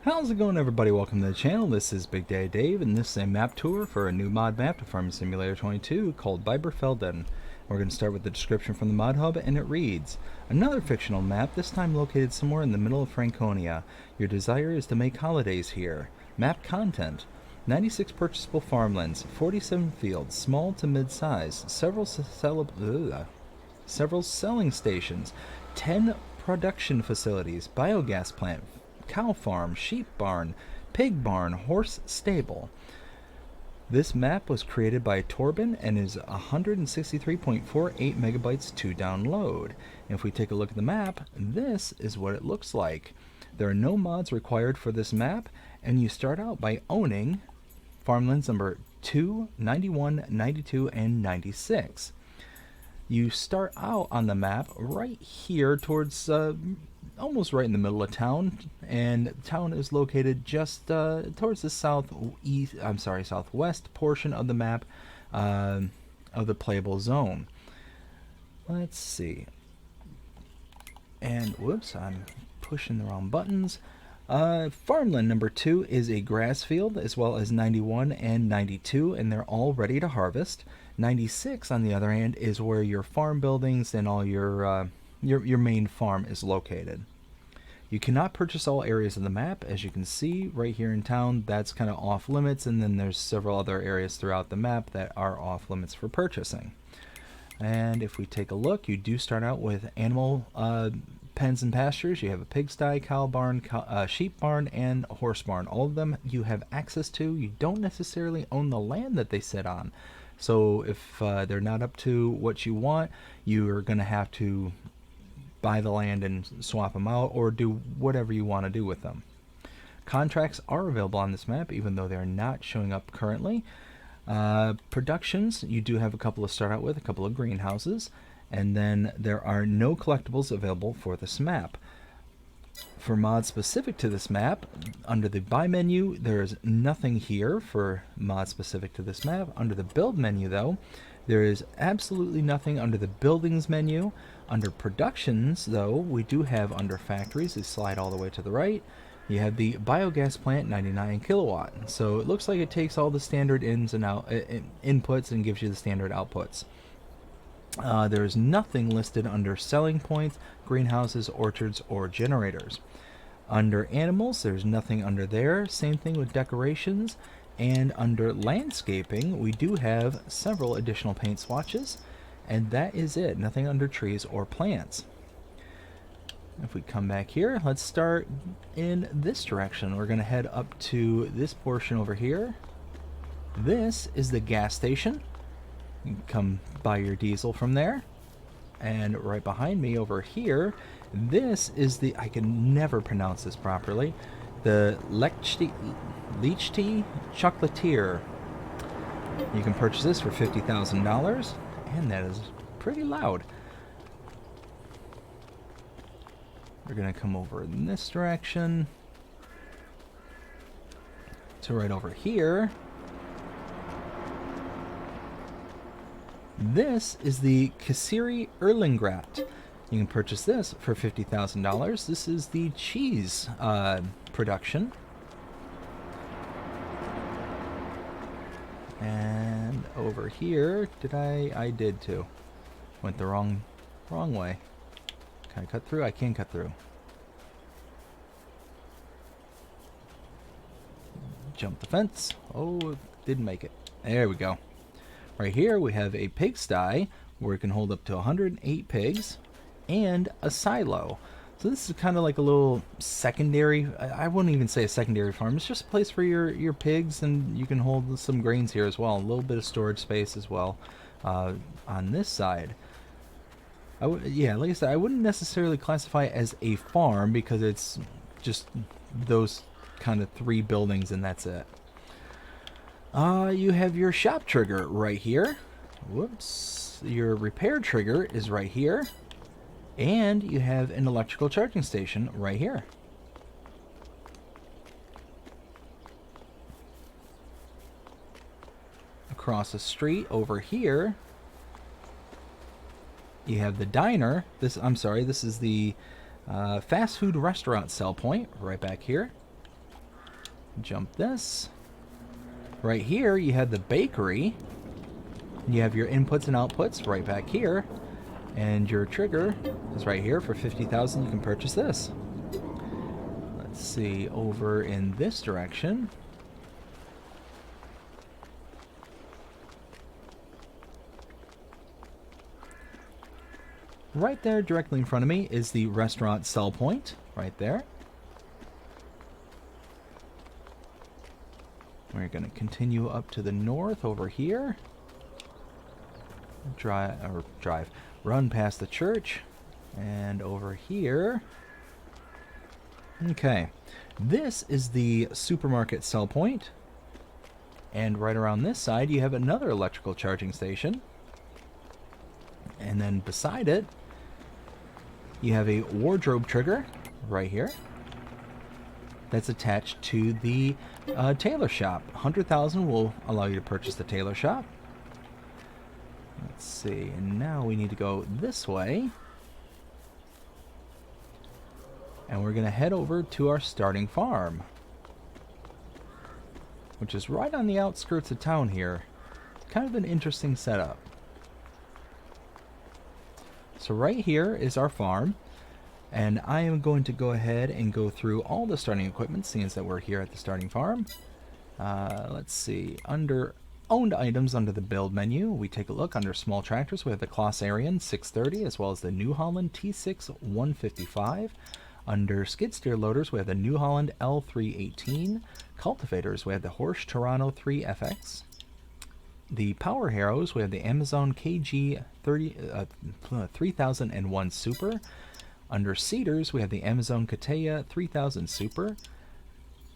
How's it going, everybody? Welcome to the channel. This is Big Daddy Dave, and this is a map tour for a new mod map to Farming Simulator 22 called Biberfelden. We're going to start with the description from the mod hub, and it reads: another fictional map, this time located somewhere in the middle of Franconia. Your desire is to make holidays here. Map content: 96 purchasable farmlands, 47 fields, small to mid-size, several selling stations, 10 production facilities, biogas plant, cow farm, sheep barn, pig barn, horse stable. This map was created by Torben and is 163.48 megabytes to download. And if we take a look at the map, this is what it looks like. There are no mods required for this map, and you start out by owning farmlands number 2, 91, 92, and 96. You start out on the map right here towards almost right in the middle of town, and the town is located just towards the southwest portion of the map of the playable zone. Let's see. And whoops, I'm pushing the wrong buttons. Farmland number 2 is a grass field, as well as 91 and 92, and they're all ready to harvest. 96, on the other hand, is where your farm buildings and all your main farm is located. You cannot purchase all areas of the map. As you can see right here in town, that's kind of off limits, and then there's several other areas throughout the map that are off limits for purchasing. And if we take a look, you do start out with animal pens and pastures. You have a pigsty, cow barn, sheep barn, and horse barn. All of them you have access to. You don't necessarily own the land that they sit on. So if they're not up to what you want, you're going to have to buy the land and swap them out, or do whatever you want to do with them. Contracts are available on this map, even though they're not showing up currently. Productions, you do have a couple to start out with, a couple of greenhouses, and then there are no collectibles available for this map. For mods specific to this map, under the buy menu, there is nothing here for mods specific to this map. Under the build menu, though, there is absolutely nothing under the buildings menu. Under productions, though, we do have under factories, they slide all the way to the right. You have the biogas plant, 99 kilowatt. So it looks like it takes all the standard ins and out inputs and gives you the standard outputs. There is nothing listed under selling points, greenhouses, orchards, or generators. Under animals, there's nothing under there. Same thing with decorations. And under landscaping, we do have several additional paint swatches, and that is it. Nothing under trees or plants. If we come back here, let's start in this direction. We're going to head up to this portion over here. This is the gas station. You can come buy your diesel from there. And right behind me over here, this is the, I can never pronounce this properly, the Liechti Chocolatier. You can purchase this for $50,000, and that is pretty loud. We're going to come over in this direction to right over here. This is the Kasseri Erlingrat. You can purchase this for $50,000. This is the cheese production. And over here, I did too. Went the wrong way. Can I cut through? I can cut through. Jump the fence. Oh, didn't make it. There we go. Right here we have a pigsty where it can hold up to 108 pigs, and a silo. So this is kind of like a little secondary, I wouldn't even say a secondary farm, it's just a place for your pigs, and you can hold some grains here as well. A little bit of storage space as well on this side. Yeah, like I said, I wouldn't necessarily classify it as a farm because it's just those kind of 3 buildings and that's it. You have your shop trigger right here. Whoops. Your repair trigger is right here. And you have an electrical charging station right here. Across the street over here, you have the diner. This is the fast food restaurant sell point right back here. Jump this. Right here, you have the bakery. You have your inputs and outputs right back here. And your trigger is right here. For 50,000, you can purchase this. Let's see, over in this direction. Right there, directly in front of me, is the restaurant sell point. Right there. We're going to continue up to the north over here. Run past the church. And over here. Okay. This is the supermarket sell point. And right around this side, you have another electrical charging station. And then beside it, you have a wardrobe trigger right here. That's attached to the tailor shop. 100,000 will allow you to purchase the tailor shop. Let's see, and now we need to go this way. And we're going to head over to our starting farm, which is right on the outskirts of town here. Kind of an interesting setup. So right here is our farm. And I am going to go ahead and go through all the starting equipment, seeing as that we're here at the starting farm. Let's see. Under owned items, under the build menu, we take a look. Under small tractors, we have the Claas Arion 630, as well as the New Holland T6 155. Under skid steer loaders, we have the New Holland L318. Cultivators, we have the Horsch Toronto 3FX. The power harrows, we have the Amazon KG 3001 Super. Under seeders, we have the Amazon Kateya 3000 Super.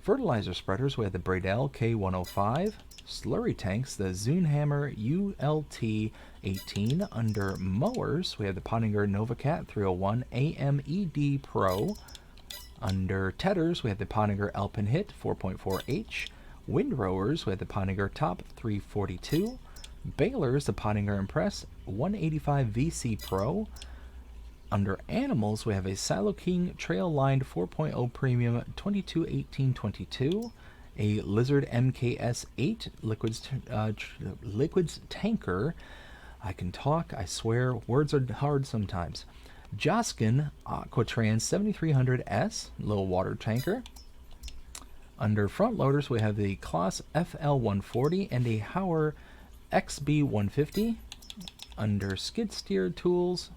Fertilizer spreaders, we have the Bradell K105. Slurry tanks, the Zunhammer ULT 18. Under mowers, we have the Pottinger Novacat 301 AMED Pro. Under tedders, we have the Pottinger Alpenhit 4.4H. Windrowers, we have the Pottinger Top 342. Balers, the Pottinger Impress 185 VC Pro. Under animals, we have a Silo King Trail Lined 4.0 Premium 221822, a Lizard MKS 8 liquids tanker. I can talk, I swear, words are hard sometimes. Joskin Aquatrans 7300S, little water tanker. Under front loaders, we have the Claas FL140 and a Hauer XB150. Under skid steer tools,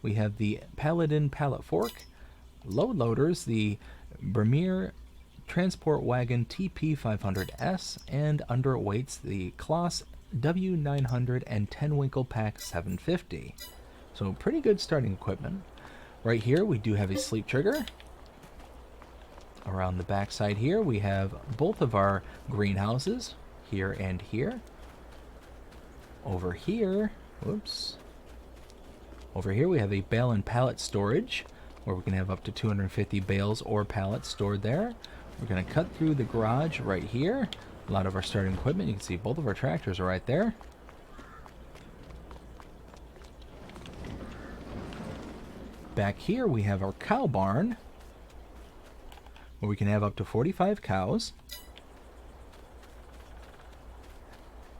we have the Paladin pallet fork. Load loaders, the Vermeer Transport Wagon TP500S. And under weights, the Claas W900 and 10 Winkle Pack 750. So pretty good starting equipment. Right here we do have a sleep trigger. Around the back side here we have both of our greenhouses, here and here. Over here, whoops. Over here we have a bale and pallet storage, where we can have up to 250 bales or pallets stored there. We're going to cut through the garage right here. A lot of our starting equipment. You can see both of our tractors are right there. Back here we have our cow barn, where we can have up to 45 cows.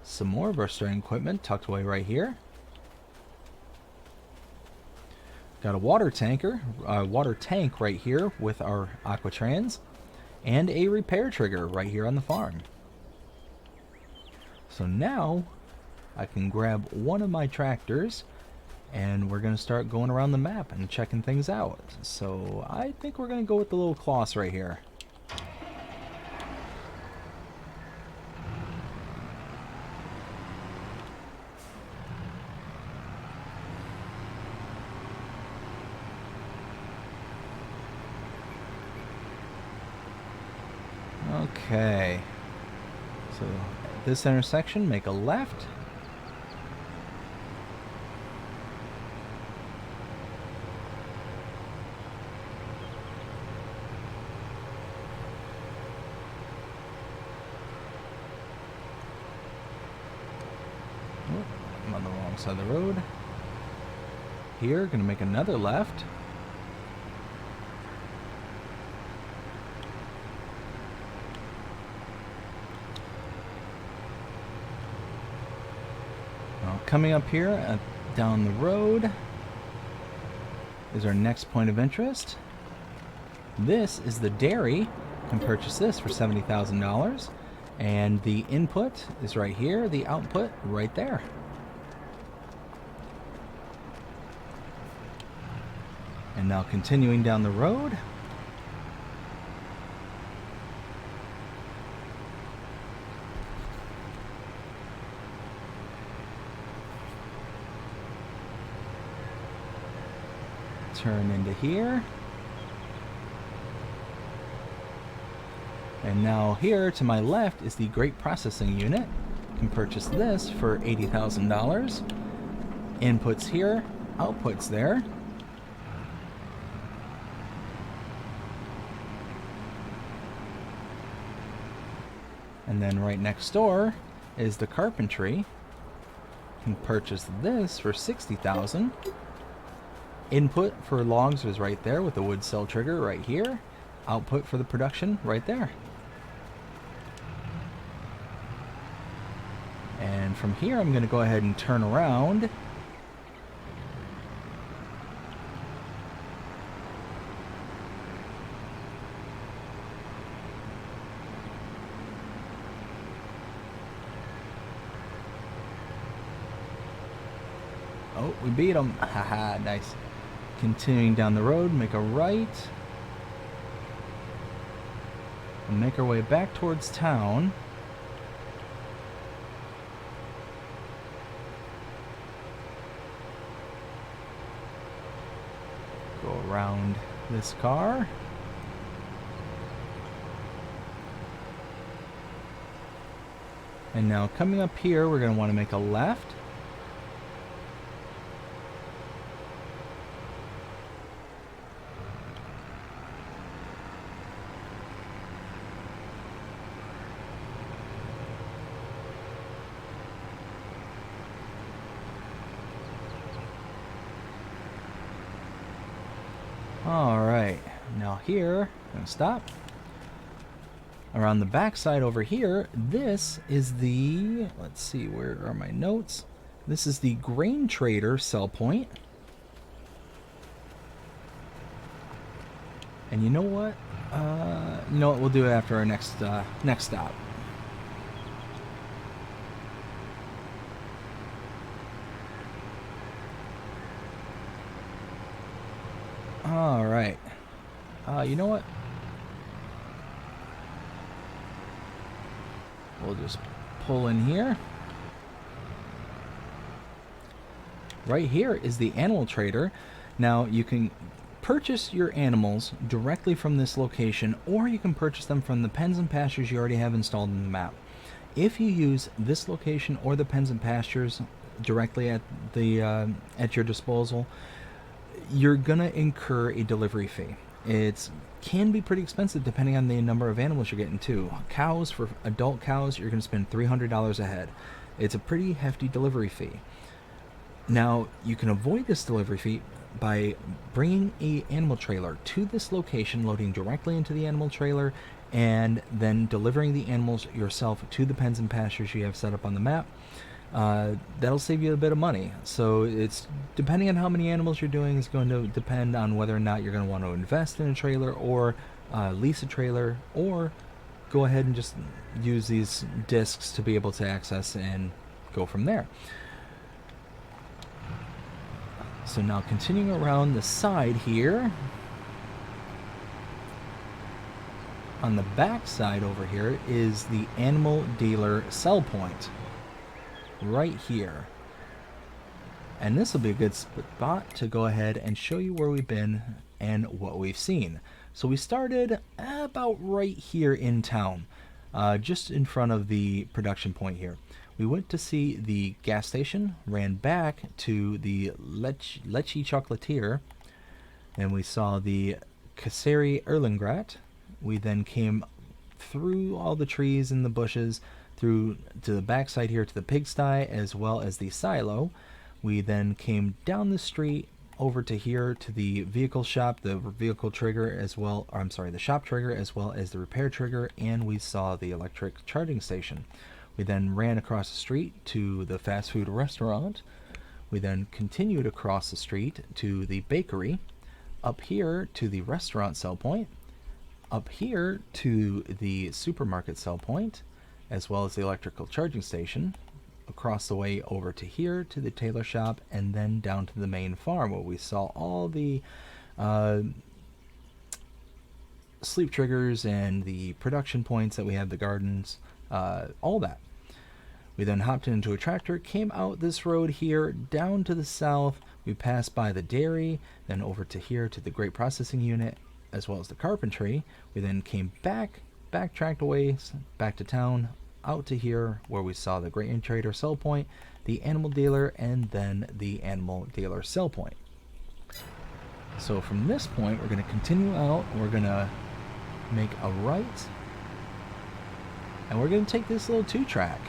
Some more of our starting equipment tucked away right here. Got a water tank right here with our Aquatrans, and a repair trigger right here on the farm. So now I can grab one of my tractors, and we're going to start going around the map and checking things out. So I think we're going to go with the little Claas right here. Okay, so at this intersection, make a left. Oh, I'm on the wrong side of the road. Here, gonna make another left. coming up here down the road is our next point of interest. This is the dairy. You can purchase this for $70,000. And the input is right here, the output right there. And now continuing down the road, turn into here. And now here to my left is the grape processing unit. You can purchase this for $80,000. Inputs here, outputs there. And then right next door is the carpentry. You can purchase this for $60,000. Input for logs is right there with the wood cell trigger right here. Output for the production right there. And from here I'm going to go ahead and turn around. Oh, we beat him. Haha, nice. Continuing down the road, make a right. And make our way back towards town. Go around this car. And now coming up here, we're going to want to make a left. Alright, now here, I'm going to stop. Around the back side over here, this is the, let's see, where are my notes? This is the grain trader sell point. And you know what? We'll do it after our next stop. All right. You know what? We'll just pull in here. Right here is the animal trader. Now you can purchase your animals directly from this location, or you can purchase them from the pens and pastures you already have installed in the map. If you use this location or the pens and pastures directly at the at your disposal, you're gonna incur a delivery fee. It can be pretty expensive depending on the number of animals you're getting too. Cows, for adult cows, you're gonna spend $300 a head. It's a pretty hefty delivery fee. Now, you can avoid this delivery fee by bringing a animal trailer to this location, loading directly into the animal trailer, and then delivering the animals yourself to the pens and pastures you have set up on the map. That'll save you a bit of money. So it's depending on how many animals you're doing is going to depend on whether or not you're going to want to invest in a trailer or lease a trailer, or go ahead and just use these discs to be able to access and go from there. So now continuing around the side here, on the back side over here is the animal dealer sell point. Right here. And this will be a good spot to go ahead and show you where we've been and what we've seen. So we started about right here in town, just in front of the production point here. We went to see the gas station, ran back to the Leche Chocolatier, and we saw the Casserie Erlengrat. We then came through all the trees and the bushes through to the backside here to the pigsty as well as the silo. We then came down the street over to here to the vehicle shop, the vehicle trigger as well, the shop trigger as well as the repair trigger, and we saw the electric charging station. We then ran across the street to the fast food restaurant. We then continued across the street to the bakery, up here to the restaurant sell point, up here to the supermarket sell point, as well as the electrical charging station, across the way over to here to the tailor shop, and then down to the main farm where we saw all the sleep triggers and the production points that we had, the gardens, all that. We then hopped into a tractor, came out this road here, down to the south. We passed by the dairy, then over to here to the grape processing unit, as well as the carpentry. We then came backtracked away, back to town, out to here where we saw the grain trader sell point, the animal dealer, and then the animal dealer sell point. So from this point, we're going to continue out. We're going to make a right, and we're going to take this little 2-track.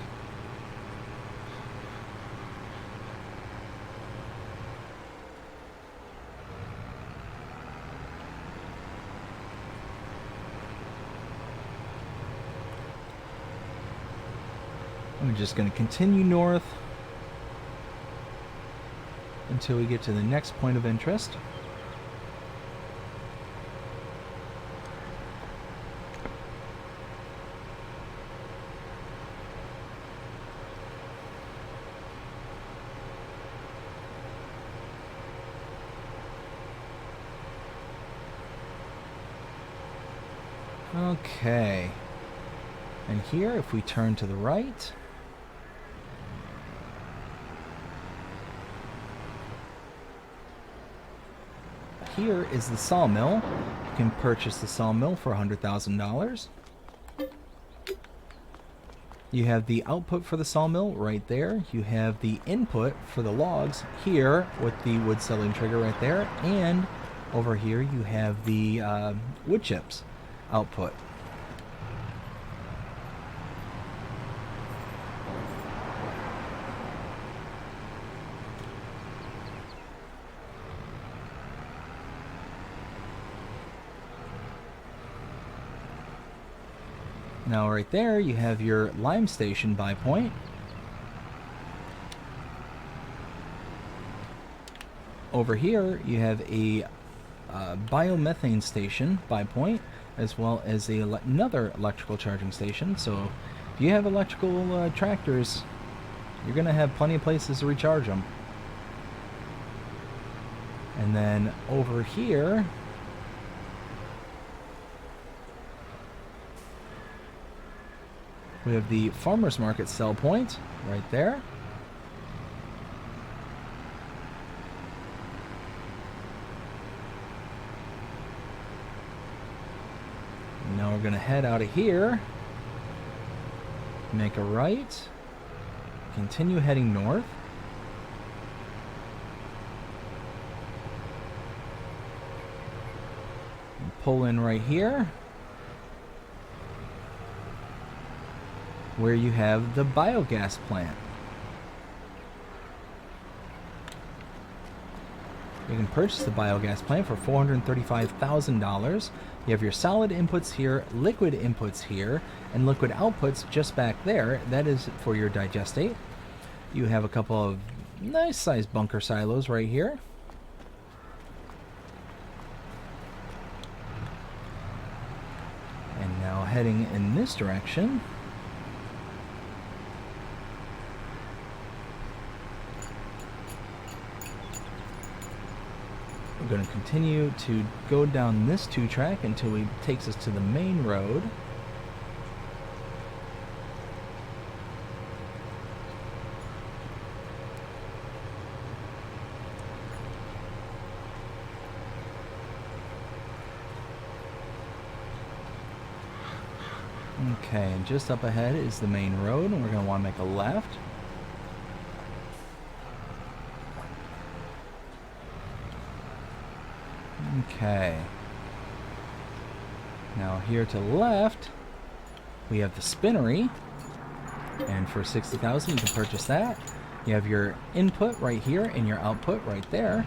We're just going to continue north until we get to the next point of interest. Okay. And here, if we turn to the right, here is the sawmill. You can purchase the sawmill for $100,000. You have the output for the sawmill right there. You have the input for the logs here with the wood selling trigger right there. And over here you have the wood chips output. Now right there you have your lime station buy point. Over here you have a biomethane station buy point, as well as another electrical charging station. So if you have electrical tractors, you're going to have plenty of places to recharge them. And then over here we have the farmer's market sell point right there. Now we're going to head out of here, make a right, continue heading north. And pull in right here, where you have the biogas plant. You can purchase the biogas plant for $435,000. You have your solid inputs here, liquid inputs here, and liquid outputs just back there. That is for your digestate. You have a couple of nice sized bunker silos right here. And now heading in this direction, we're going to continue to go down this 2-track until it takes us to the main road. Okay, and just up ahead is the main road, and we're going to want to make a left. Okay. Now here to the left, we have the spinnery, and for $60,000 you can purchase that. You have your input right here and your output right there.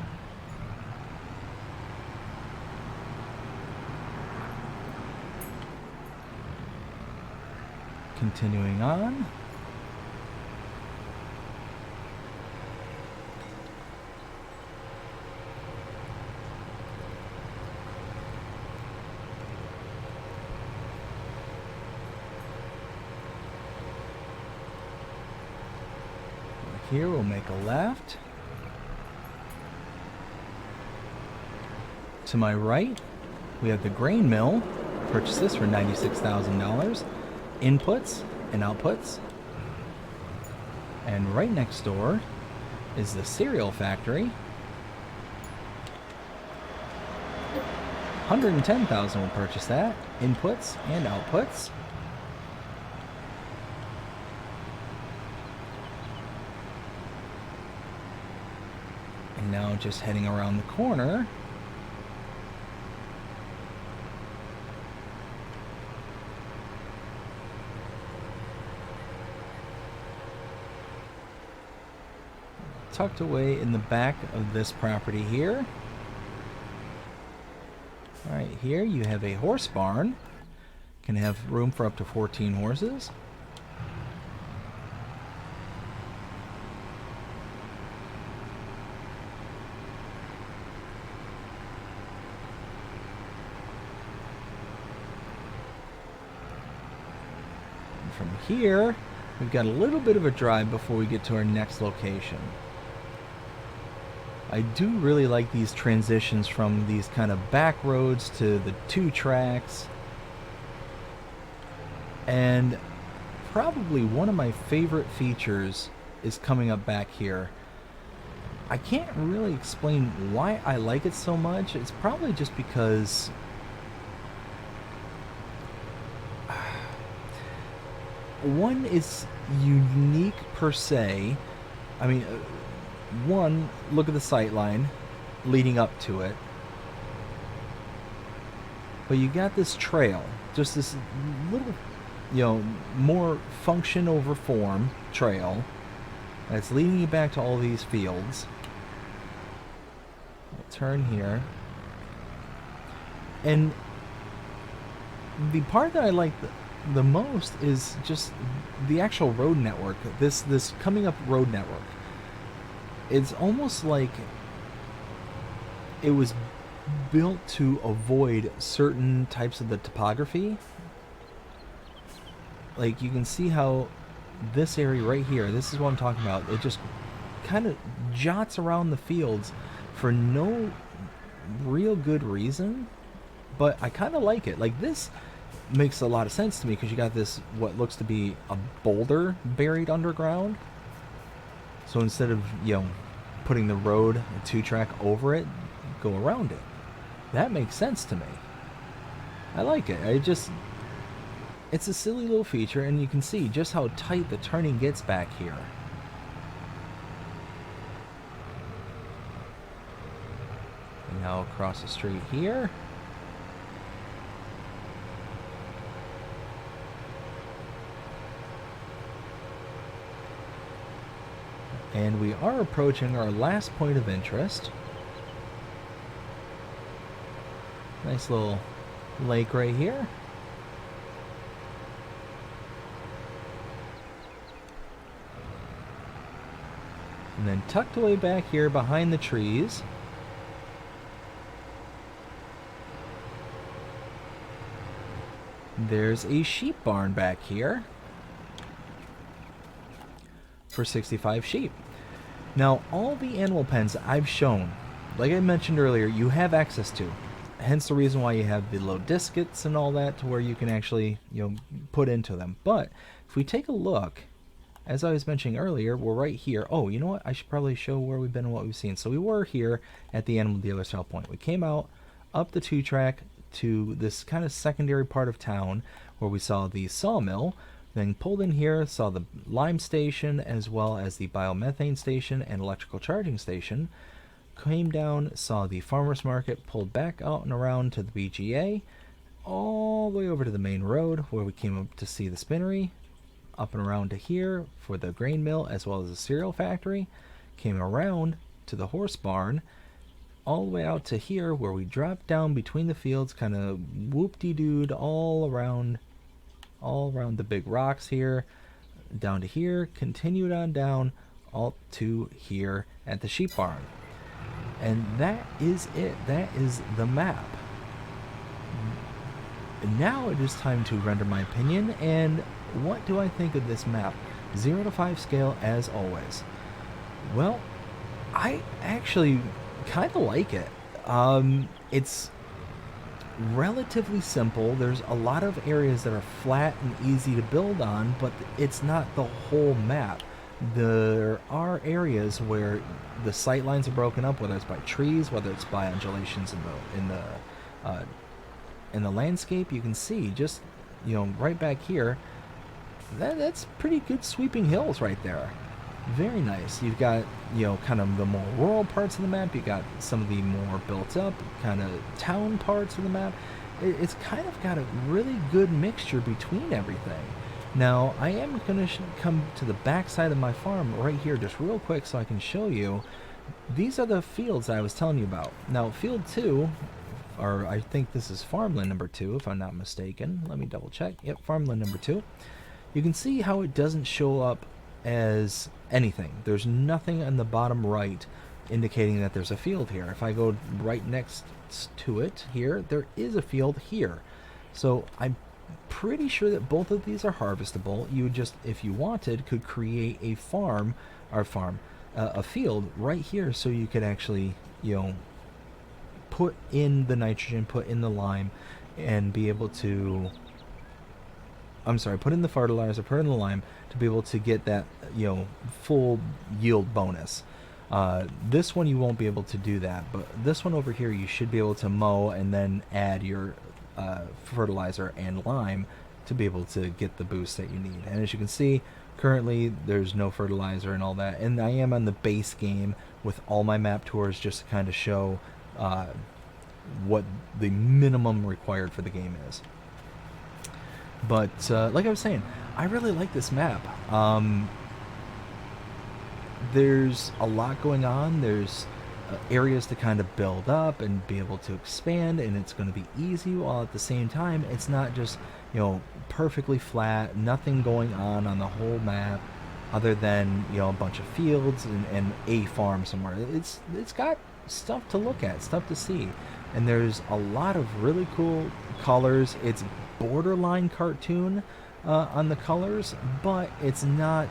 Continuing on, here, we'll make a left. To my right, we have the grain mill. Purchased this for $96,000. Inputs and outputs. And right next door is the cereal factory. $110,000 will purchase that. Inputs and outputs. And now just heading around the corner. Tucked away in the back of this property here. Alright, here you have a horse barn. Can have room for up to 14 horses. And from here, we've got a little bit of a drive before we get to our next location. I do really like these transitions from these kind of back roads to the 2 tracks. And probably one of my favorite features is coming up back here. I can't really explain why I like it so much. It's probably just because one is unique per se. I mean, one, look at the sight line leading up to it. But you got this trail, just this little, more function over form trail that's leading you back to all these fields. We'll turn here. And the part that I like the most is just the actual road network. This coming up road network. It's almost like it was built to avoid certain types of the topography. Like, you can see how this area right here, this is what I'm talking about, it just kind of jots around the fields for no real good reason, but I kind of like it. Like, this makes a lot of sense to me because you got this, what looks to be a boulder buried underground. So instead of, putting the road, a 2-track over it, go around it. That makes sense to me. I like it. It's a silly little feature, and you can see just how tight the turning gets back here. And now across the street here. And we are approaching our last point of interest. Nice little lake right here. And then tucked away back here behind the trees, there's a sheep barn back here for 65 sheep. Now, all the animal pens I've shown, like I mentioned earlier, you have access to. Hence the reason why you have the low diskettes and all that, to where you can actually, put into them. But if we take a look, as I was mentioning earlier, we're right here. Oh, you know what? I should probably show where we've been and what we've seen. So we were here at the animal dealer sale point. We came out up the 2-track to this kind of secondary part of town where we saw the sawmill. Then pulled in here, saw the lime station as well as the biomethane station and electrical charging station. Came down, saw the farmer's market, pulled back out and around to the BGA, all the way over to the main road where we came up to see the spinnery, up and around to here for the grain mill as well as the cereal factory, came around to the horse barn, all the way out to here where we dropped down between the fields, kind of whoop-de-dooed all around the big rocks here, down to here, continued on down, all to here at the sheep barn. And that is it. That is the map. Now it is time to render my opinion, and what do I think of this map? 0 to 5 scale as always. Well, I actually kind of like it. It's relatively simple. There's a lot of areas that are flat and easy to build on, but it's not the whole map. There are areas where the sight lines are broken up, whether it's by trees, whether it's by undulations uh, in the landscape. You can see just right back here. That's pretty good sweeping hills right there. Very nice. You've got, kind of the more rural parts of the map. You got some of the more built up kind of town parts of the map. It's kind of got a really good mixture between everything. Now, I am going to come to the back side of my farm right here just real quick so I can show you. These are the fields I was telling you about. Now, field 2, or I think this is farmland number 2, if I'm not mistaken. Let me double check. Yep, farmland number 2. You can see how it doesn't show up as anything. There's nothing on the bottom right indicating that there's a field here. If I go right next to it here, there is a field here. So I'm pretty sure that both of these are harvestable. You would just, if you wanted, could create a a field right here, so you could actually, put in the nitrogen, put in the lime, and be able to, put in the fertilizer, put in the lime to be able to get that, full yield bonus. This one you won't be able to do that, but this one over here you should be able to mow and then add your fertilizer and lime to be able to get the boost that you need. And as you can see, currently there's no fertilizer and all that, and I am on the base game with all my map tours just to kind of show what the minimum required for the game is. But like I was saying, I really like this map. There's a lot going on. There's areas to kind of build up and be able to expand, and it's going to be easy, while at the same time it's not just perfectly flat, nothing going on the whole map other than a bunch of fields and a farm somewhere. It's got stuff to look at, stuff to see, and there's a lot of really cool colors. It's borderline cartoon on the colors, but it's not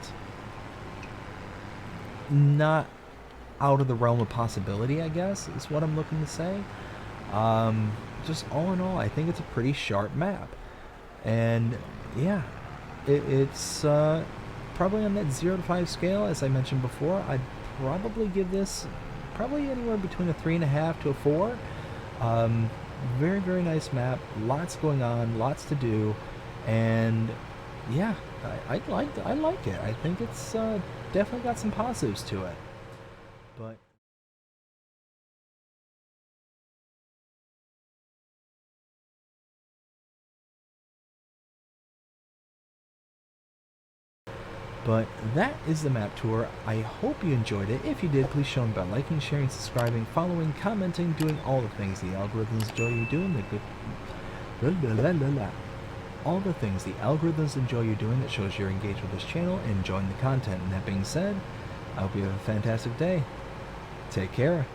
out of the realm of possibility, I guess, is what I'm looking to say. Just all in all, I think it's a pretty sharp map. And yeah, it's probably on that 0 to 5 scale, as I mentioned before. I'd probably give this probably anywhere between a 3.5 to a 4. Very, very nice map. Lots going on, lots to do, and yeah, I like it. I think it's definitely got some positives to it. But that is the map tour. I hope you enjoyed it. If you did, please show me by liking, sharing, subscribing, following, commenting, doing all the things the algorithms enjoy you doing. All the things the algorithms enjoy you doing that shows you're engaged with this channel and enjoying the content. And that being said, I hope you have a fantastic day. Take care.